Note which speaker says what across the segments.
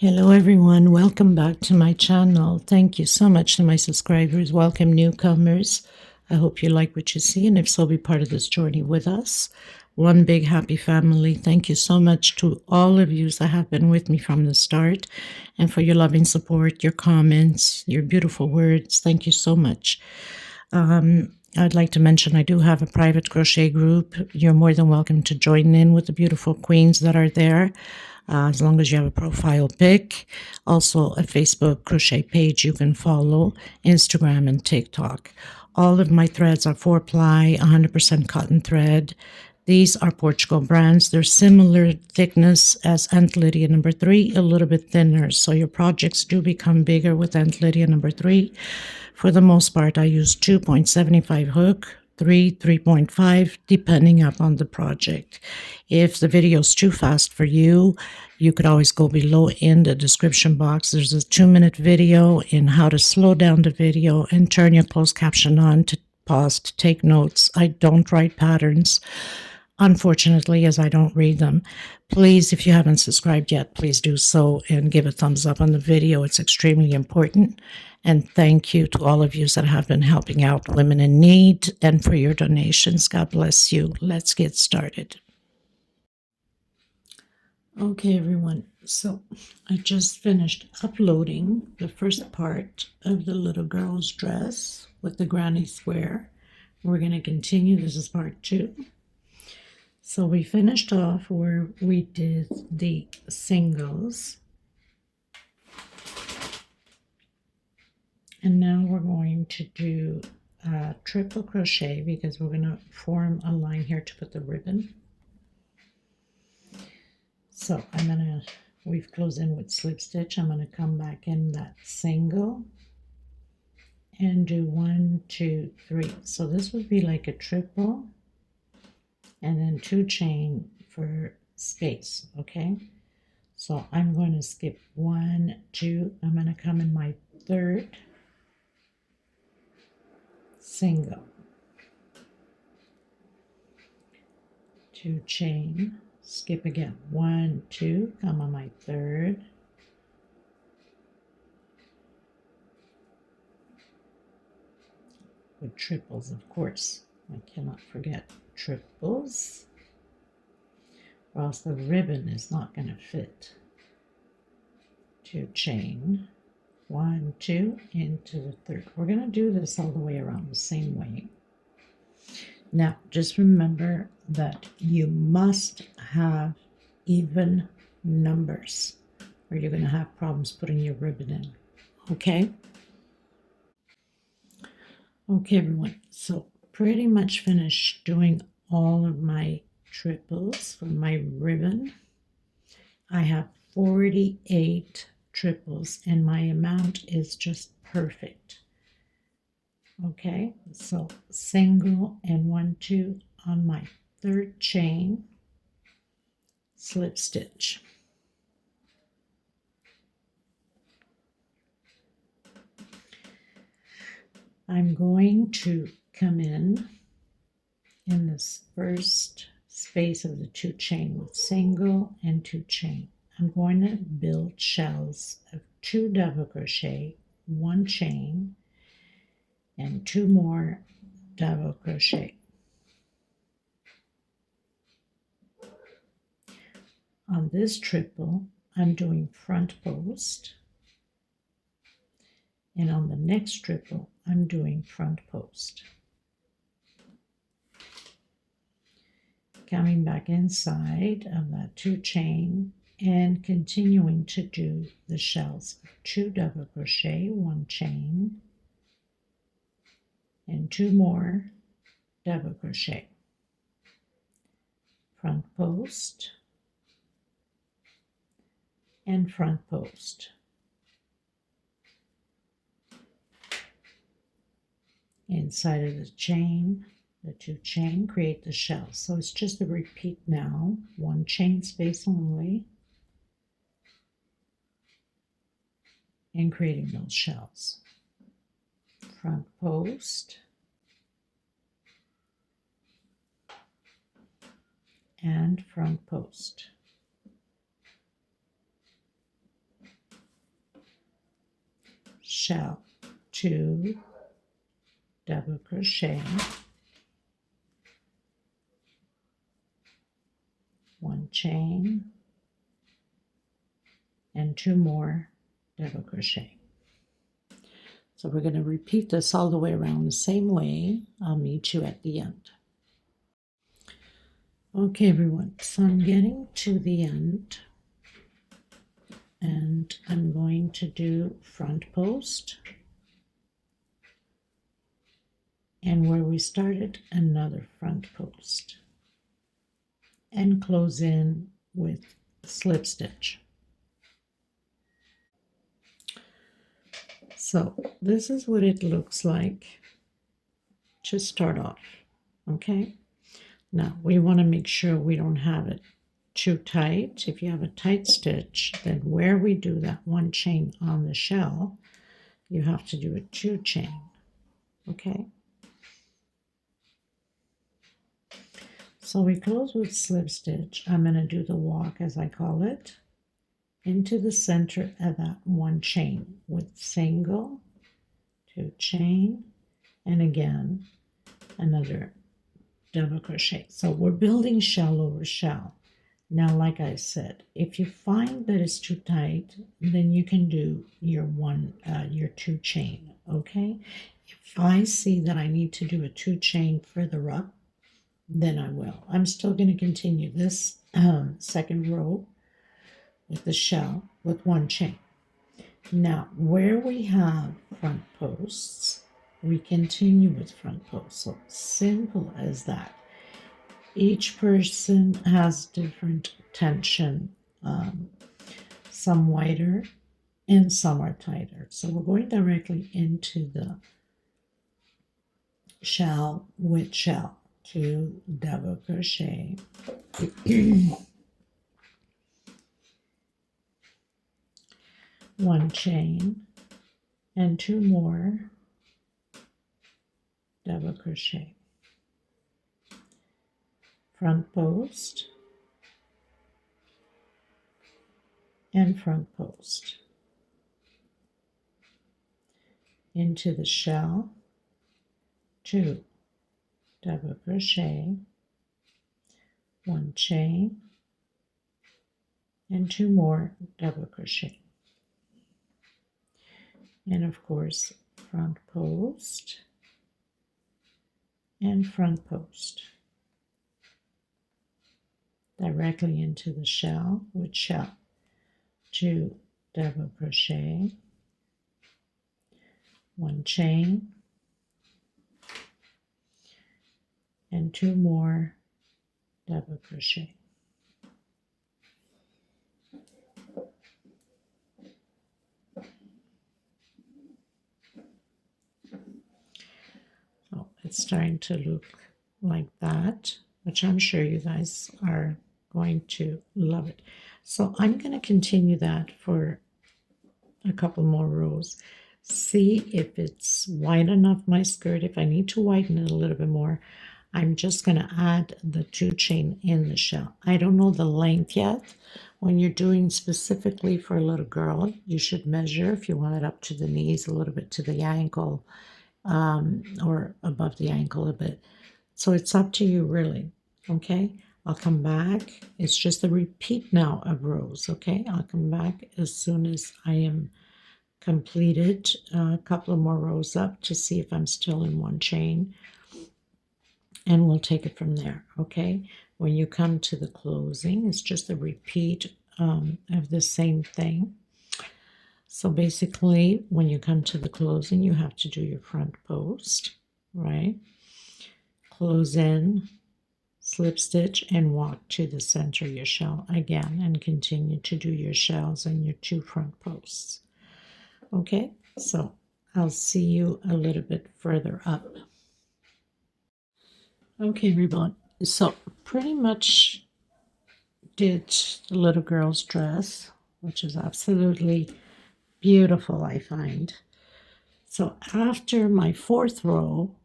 Speaker 1: Hello everyone, welcome back to my channel. Thank you so much to my subscribers. Welcome newcomers. I hope you like what you see, and if so, be part of this journey with us. One big happy family. Thank you so much to all of you that have been with me from the start, and for your loving support, your comments, your beautiful words. Thank you so much. I'd like to mention I do have a private crochet group. You're more than welcome to join in with the beautiful queens that are there. As long as you have a profile pic. Also, a Facebook crochet page you can follow, Instagram and TikTok. All of my threads are 4-ply, 100% cotton thread. These are Portugal brands. They're similar thickness as Aunt Lydia number 3, a little bit thinner. So your projects do become bigger with Aunt Lydia number 3. For the most part, I use 2.75 hook, 3.5, depending upon the project. If the video is too fast for you, you could always go below in the description box. There's a 2-minute video in how to slow down the video and turn your closed caption on to pause to take notes. I don't write patterns, unfortunately, as I don't read them. Please, if you haven't subscribed yet, please do so and give a thumbs up on the video. It's extremely important. And thank you to all of you that have been helping out women in need and for your donations. God bless you. Let's get started. Okay, everyone. So I just finished uploading the first part of the little girl's dress with the granny square. We're going to continue. This is part 2. So we finished off where we did the singles. And now we're going to do triple crochet because we're going to form a line here to put the ribbon. So we've closed in with slip stitch. I'm going to come back in that single and do 1, 2, 3. So this would be like a triple and then 2 chain for space, okay? So I'm going to skip 1, 2. I'm going to come in my third single, 2 chain, skip again, 1, 2, come on my third, with triples, of course. I cannot forget triples, or else the ribbon is not going to fit. 2 chain, 1, 2, into the third. We're going to do this all the way around the same way. Now, just remember that you must have even numbers or you're going to have problems putting your ribbon in, okay? Okay, everyone, so pretty much finished doing all of my triples for my ribbon. I have 48 triples and my amount is just perfect. Okay, so single and 1, 2 on my third chain, slip stitch. I'm going to come in this first space of the 2 chain with single and 2 chain. I'm going to build shells of 2 double crochet, 1 chain, and 2 more double crochet. On this triple, I'm doing front post, and on the next triple, I'm doing front post. Coming back inside of that 2 chain and continuing to do the shells of 2 double crochet, 1 chain, and 2 more double crochet. Front post and front post. Inside of the chain, the 2 chain, create the shell. So it's just a repeat now, 1 chain space only, and creating those shells. Front post and front post. shell, 2 double crochet, 1 chain, and 2 more double crochet. So we're going to repeat this all the way around the same way. I'll meet you at the end. Okay, everyone, so I'm getting to the end, and I'm going to do front post, and where we started, another front post, and close in with slip stitch. So this is what it looks like to start off, okay? Now we want to make sure we don't have it too tight. If you have a tight stitch, then where we do that 1 chain on the shell, you have to do a 2 chain, okay? So we close with slip stitch. I'm going to do the walk, as I call it, into the center of that 1 chain with single, 2 chain, and again another double crochet. So we're building shell over shell. Now, like I said, if you find that it's too tight, then you can do your 2 chain, okay? If I see that I need to do a 2 chain further up, then I will. I'm still going to continue this second row with the shell with 1 chain. Now, where we have front posts, we continue with front posts. So simple as that. Each person has different tension, some wider and some are tighter. So we're going directly into the shell with shell, 2 double crochet, 1 chain, and 2 more double crochet. Front post and front post into the shell, 2 double crochet, 1 chain, and 2 more double crochet, and of course front post and front post directly into the shell with shell, 2 double crochet, 1 chain, and 2 more double crochet. So it's starting to look like that, which I'm sure you guys are going to love it. So I'm going to continue that for a couple more rows. See if it's wide enough, my skirt. If I need to widen it a little bit more, I'm just going to add the 2 chain in the shell. I don't know the length yet. When you're doing specifically for a little girl, you should measure if you want it up to the knees, a little bit to the ankle, or above the ankle a bit. So it's up to you, really. Okay, I'll come back. It's just a repeat now of rows. Okay, I'll come back as soon as I am completed a couple of more rows up to see if I'm still in 1 chain, and we'll take it from there. Okay, when you come to the closing, it's just a repeat of the same thing. So basically, when you come to the closing, you have to do your front post, right? Close in, slip stitch, and walk to the center of your shell again, and continue to do your shells and your 2 front posts. Okay, so I'll see you a little bit further up. Okay, everyone, so pretty much did the little girl's dress, which is absolutely beautiful, I find. So after my 4th row,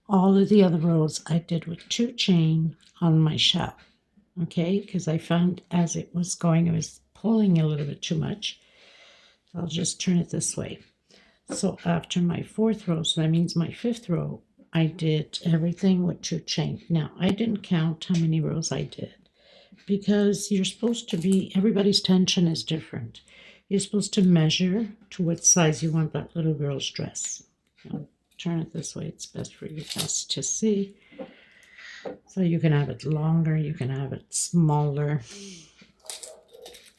Speaker 1: all of the other rows I did with 2 chain on my shell, okay, because I found as it was going, it was pulling a little bit too much. I'll just turn it this way. So after my 4th row, so that means my 5th row, I did everything with 2 chain. Now I didn't count how many rows I did because you're supposed to be, everybody's tension is different. You're supposed to measure to what size you want that little girl's dress. I'll turn it this way, it's best for you guys to see. So you can have it longer, you can have it smaller.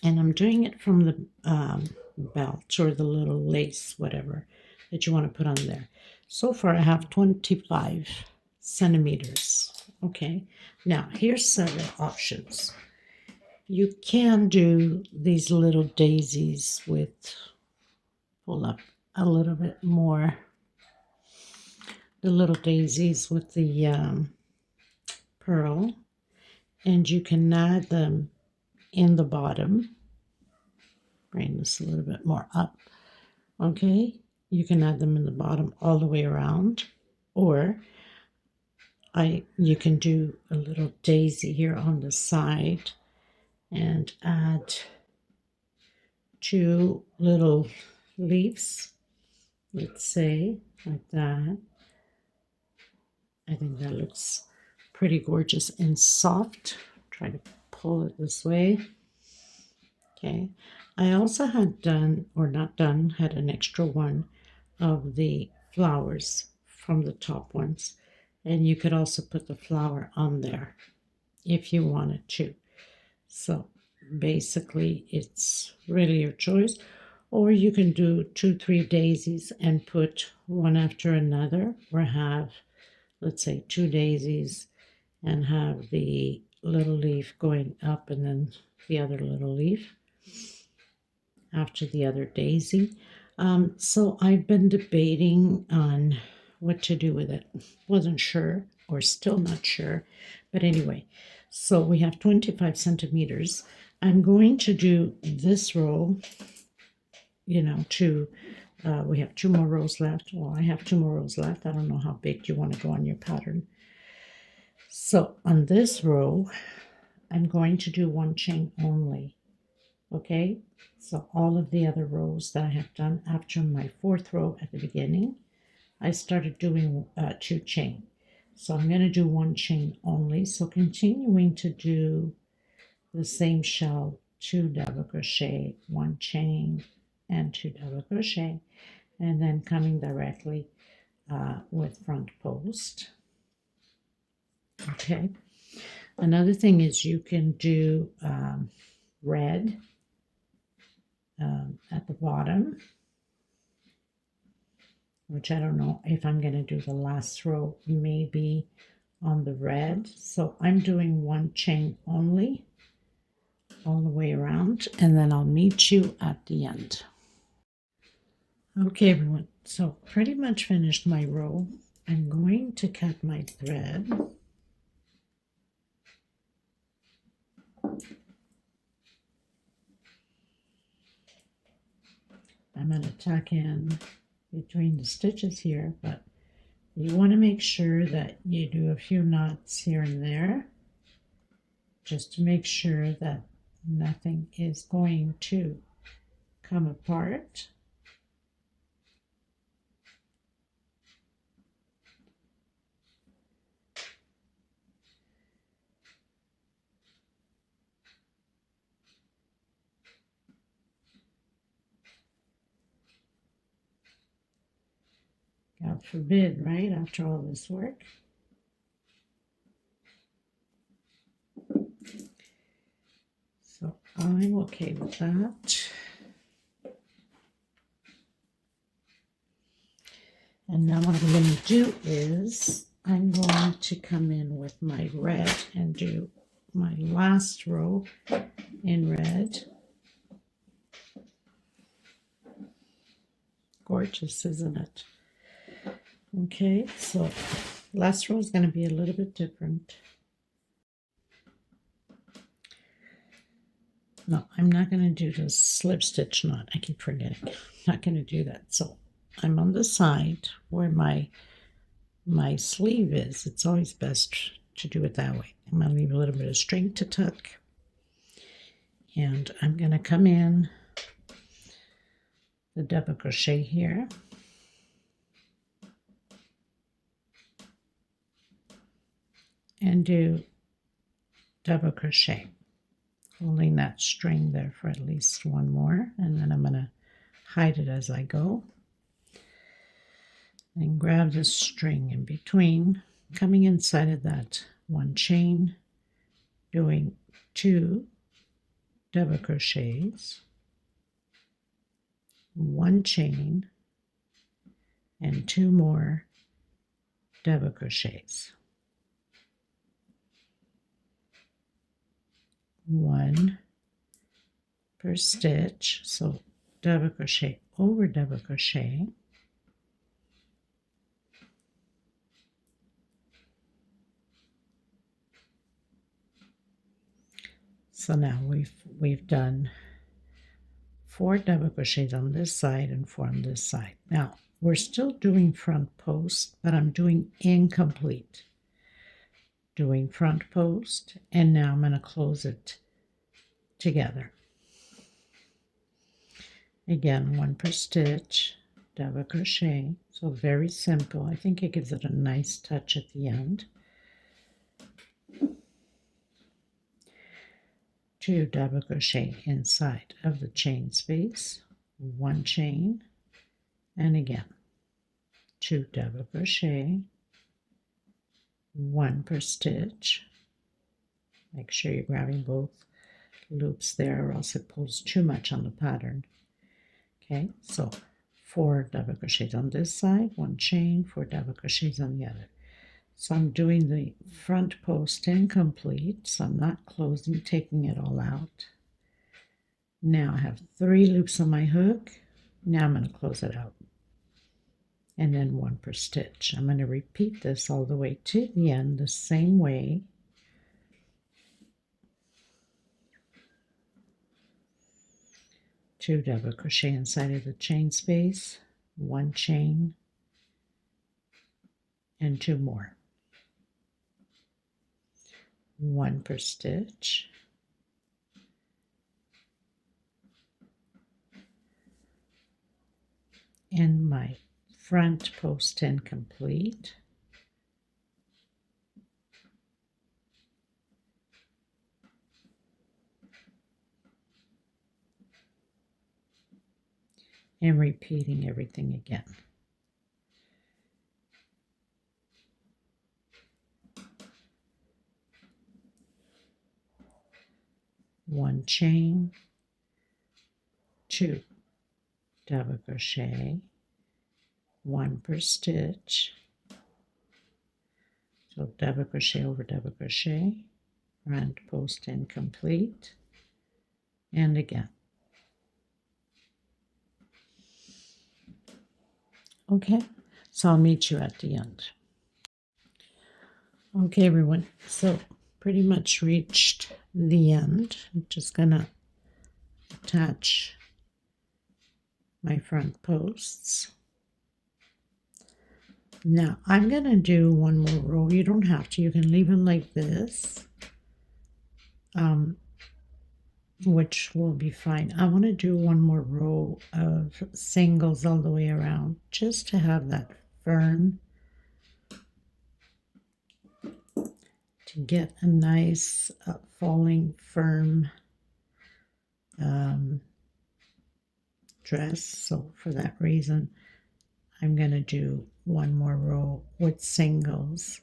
Speaker 1: And I'm doing it from the belt or the little lace, whatever, that you want to put on there. So far I have 25 centimeters. Okay, now here's several options. You can do these little daisies with, pull up a little bit more, the little daisies with the pearl, and you can add them in the bottom. Bring this a little bit more up. Okay, you can add them in the bottom all the way around, or you can do a little daisy here on the side and add 2 little leaves, let's say like that. I think that looks pretty gorgeous and soft. Try to pull it this way. Okay, I also had done, or not done, had an extra one of the flowers from the top ones, and you could also put the flower on there if you wanted to. So basically it's really your choice, or you can do 2-3 daisies and put one after another, or have, let's say, 2 daisies and have the little leaf going up and then the other little leaf after the other daisy. So I've been debating on what to do with it. Wasn't sure, or still not sure, but anyway, so we have 25 centimeters. I'm going to do this row, you know, we have 2 more rows left. Well, I have 2 more rows left. I don't know how big you want to go on your pattern. So on this row, I'm going to do 1 chain only. Okay, so all of the other rows that I have done after my 4th row at the beginning, I started doing 2 chain. So I'm going to do 1 chain only. So continuing to do the same shell, 2 double crochet, 1 chain, and 2 double crochet, and then coming directly with front post. Okay, another thing is you can do red at the bottom, which I don't know if I'm going to do the last row maybe on the red. So I'm doing 1 chain only all the way around, and then I'll meet you at the end. Okay everyone, so pretty much finished my row. I'm going to cut my thread. I'm going to tuck in between the stitches here, but you want to make sure that you do a few knots here and there, just to make sure that nothing is going to come apart. God forbid, right, after all this work. So I'm okay with that. And now what I'm going to do is I'm going to come in with my red and do my last row in red. Gorgeous, isn't it? Okay, so last row is going to be a little bit different. No, I'm not going to do the slip stitch knot. I keep forgetting. I'm not going to do that. So I'm on the side where my sleeve is. It's always best to do it that way. I'm going to leave a little bit of string to tuck. And I'm going to come in the double crochet here. and do double crochet, holding that string there for at least one more, and then I'm going to hide it as I go, and grab the string in between, coming inside of that one chain, doing 2 double crochets, 1 chain, and 2 more double crochets. 1 per stitch, so double crochet over double crochet, so now we've done 4 double crochets on this side and 4 on this side. Now we're still doing front post, but I'm doing incomplete, doing front post, and now I'm going to close it together. Again, 1 per stitch, double crochet, so very simple. I think it gives it a nice touch at the end. 2 double crochet inside of the chain space, 1 chain, and again 2 double crochet, 1 per stitch. Make sure you're grabbing both loops there, or else it pulls too much on the pattern. Okay, so 4 double crochets on this side, 1 chain, 4 double crochets on the other. So I'm doing the front post incomplete, so I'm not closing, taking it all out. Now I have 3 loops on my hook. Now I'm going to close it out, and then 1 per stitch. I'm going to repeat this all the way to the end the same way. Two double crochet inside of the chain space, 1 chain, and 2 more. 1 per stitch, and my front post incomplete, and repeating everything again. One chain, 2 double crochet, 1 per stitch, so double crochet over double crochet, front post incomplete, and again. Okay, so I'll meet you at the end. Okay, everyone, so pretty much reached the end. I'm just gonna attach my front posts. Now I'm gonna do one more row. You don't have to, you can leave them like this, which will be fine. I want to do one more row of singles all the way around, just to have that firm, to get a nice falling firm dress. So for that reason, I'm going to do one more row with singles.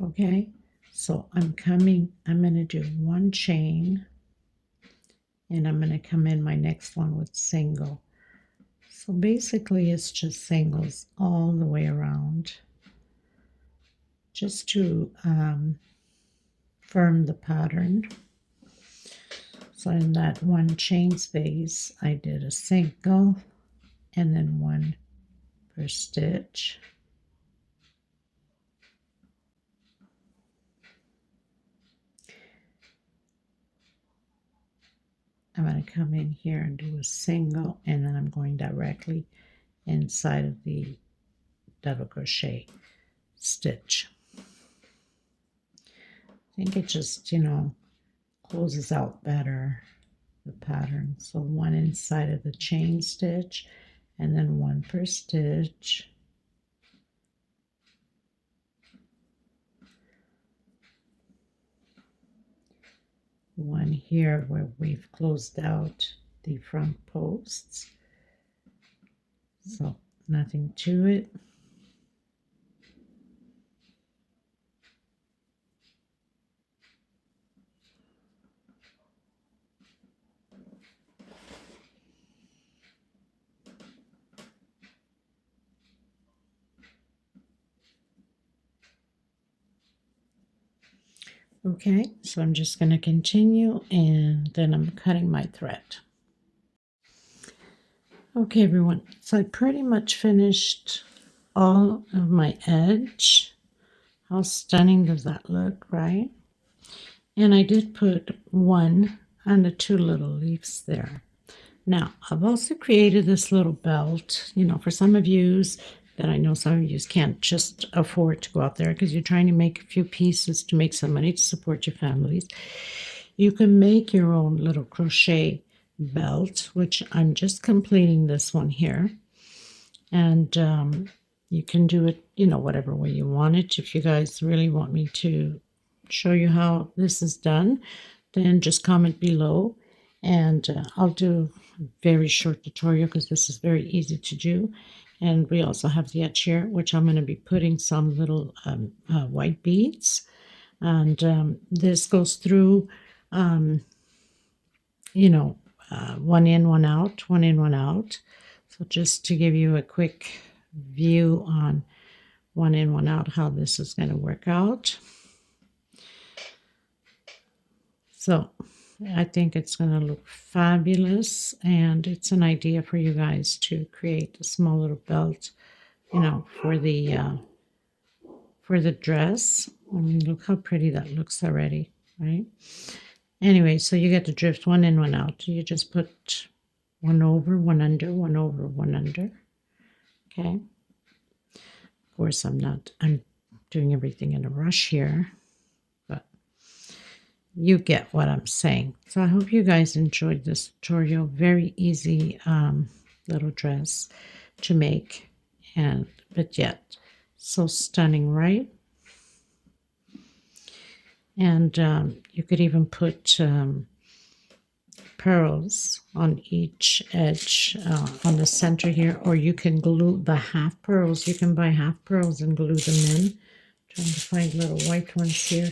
Speaker 1: Okay, so I'm going to do 1 chain, and I'm going to come in my next one with single. So basically it's just singles all the way around, just to firm the pattern. So in that 1 chain space, I did a single and then 1 per stitch. I'm going to come in here and do a single, and then I'm going directly inside of the double crochet stitch. I think it just, closes out better the pattern. So 1 inside of the chain stitch, and then 1 per stitch, one here where we've closed out the front posts. So nothing to it. Okay, so I'm just going to continue, and then I'm cutting my thread. Okay, everyone, so I pretty much finished all of my edge. How stunning does that look, right? And I did put one and the two little leaves there. Now, I've also created this little belt, for some of you that I know some of you can't just afford to go out there because you're trying to make a few pieces to make some money to support your families. You can make your own little crochet belt, which I'm just completing this one here. And you can do it, whatever way you want it. If you guys really want me to show you how this is done, then just comment below. And I'll do a very short tutorial because this is very easy to do. And we also have the edge here, which I'm going to be putting some little white beads. And this goes through, one in, one out, one in, one out. So just to give you a quick view on one in, one out, how this is going to work out. So I think it's going to look fabulous, and it's an idea for you guys to create a small little belt, for the dress. I mean, look how pretty that looks already, right? Anyway, so you get the drift, one in, one out. You just put one over, one under, one over, one under. Okay. Of course, I'm doing everything in a rush here, but you get what I'm saying. So I hope you guys enjoyed this tutorial. Very easy little dress to make, but yet so stunning, right? And you could even put pearls on each edge on the center here, or you can glue the half pearls. You can buy half pearls and glue them in. Trying to find little white ones here.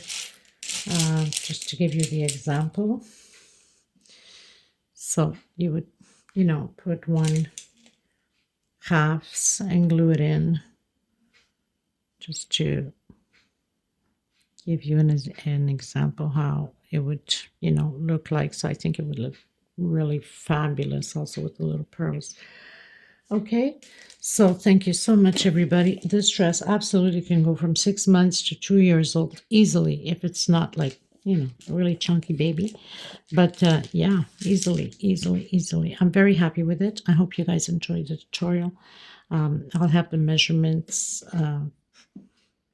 Speaker 1: Just to give you the example. So you would, put one halves and glue it in, just to give you an example how it would, look like. So I think it would look really fabulous also with the little pearls. Okay, so thank you so much, everybody. This dress absolutely can go from 6 months to 2 years old easily, if it's not like, a really chunky baby. But yeah, easily. I'm very happy with it. I hope you guys enjoyed the tutorial. I'll have the measurements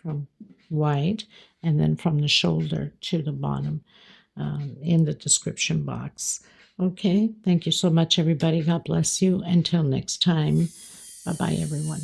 Speaker 1: from wide and then from the shoulder to the bottom in the description box. Okay, thank you so much, everybody. God bless you. Until next time, bye-bye, everyone.